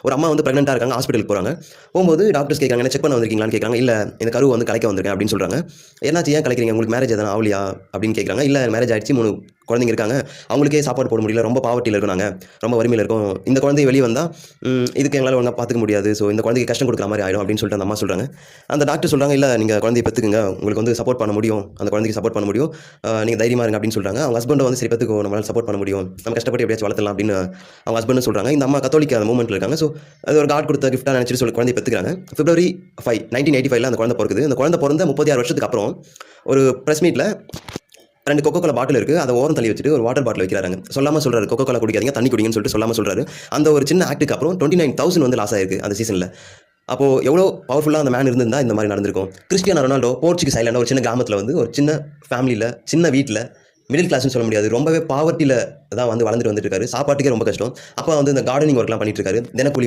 ஒரு அம்மா வந்து பிரெக்னென்ட்டா இருக்காங்க. ஹாஸ்பிட்டலுக்கு போறாங்க. போம்போது டாக்டர்ஸ் கேட்குறாங்க, "என்ன செக் பண்ண வந்திருக்கீங்களான்னு?" கேட்குறாங்க. "இல்ல, இந்த கருவ வந்து கலைக்க வந்திருக்கேன்" அப்படின்னு சொல்றாங்க. "என்னாச்சு? ஏன் கலைக்கிறீங்க? உங்களுக்கு மேரேஜ் எதனா ஆவலையா?" அப்படின்னு கேட்குறாங்க. "இல்ல, மேரேஜ் ஆயிடுச்சு. 3 குழந்தைங்க இருக்காங்க. அவங்களுக்கே சாப்பாடு போட முடியல. ரொம்ப பாவர்ட்டில இருக்கோம் நாங்க. ரொம்ப வறுமையில இருக்கோம். இந்த குழந்தை வெளிய வந்தா, இதுக்கு எங்களால ஒழுங்கா பார்த்துக்க முடியாது. ஸோ இந்த குழந்தைக்கு கஷ்டம் குடுக்குற மாரி ஆயிடும்" அப்படின்னு சொல்லிட்டு அந்த அம்மா சொல்றாங்க. அந்த டாக்டர் சொல்றாங்க, "இல்ல, நீங்க குழந்தைய பெத்துக்கங்க. உங்களுக்கு வந்து சப்போர்ட் பண்ண முடியும். அந்த குழந்தைக்கு சப்போர்ட் பண்ண முடியும். நீங்க தைரியமா இருங்க" அப்படின்னு சொல்றாங்க. அவங்க ஹஸ்பண்டும் வந்து, "சரி பெத்துக்கோ. நம்மளால சப்போர்ட் பண்ண முடியும். நம்ம கஷ்டப்பட்டு எப்படியாச்சும் வளர்த்துடலாம்" அப்படின்னு அவங்க ஹஸ்பண்டும் சொல்றாங்க. இந்த அம்மா கத்தோலிக்க அந்த மூவ்மெண்ட்ல இருக்காங்க. ஸோ அது ஒரு காட் குடுத்த கிஃப்ட்டா நெனச்சுட்டு சொல்லி குழந்தைய பெத்துக்கிறாங்க. பிப்ரவரி 5 1985ல அந்த குழந்தை பொறக்குது. அந்த குழந்தை பொறந்த 36 வருஷத்துக்கு அப்புறம் ஒரு பிரஸ் மீட்ல 2 கொக்கோ கோலா பாட்டில் இருக்கு. அத ஓரம் தள்ளி வச்சுட்டு ஒரு வாட்டர் பாட்டில் வைக்கிறாருங்க. சொல்லாம சொல்றாரு, "கொக்கோ கோலா குடிக்காதீங்க. தண்ணி குடிங்கன்னு" சொல்லிட்டு சொல்லாம சொல்றாரு. அந்த ஒரு சின்ன ஆக்ட்க்கு அப்புறம் 29,000 வந்து லாஸ் ஆயிருக்கு அந்த சீசன்ல. அப்போ எவ்வளோ பவர்ஃபுல்லா அந்த மேன் இருந்திருந்தா இந்த மாரி நடந்திருக்கும். கிறிஸ்டியானோ ரொனால்டோ போர்ச்சுகீஸ் ஐலேண்ட்ல ஒரு சின்ன கிராமத்துல வந்து ஒரு சின்ன ஃபேமிலில, சின்ன வீட்ல மிடில் கிளாஸ்ன்னு சொல்ல முடியாது. ரொம்பவே பாவர்ட்டில தான் வந்து வளர்ந்துட்டு வந்துட்டு இருக்காரு. சாப்பாட்டுக்கே ரொம்ப கஷ்டம். அப்ப வந்து இந்த கார்டனிங் ஒர்க்லாம் பண்ணிட்டு இருக்காரு. தினக்கூலி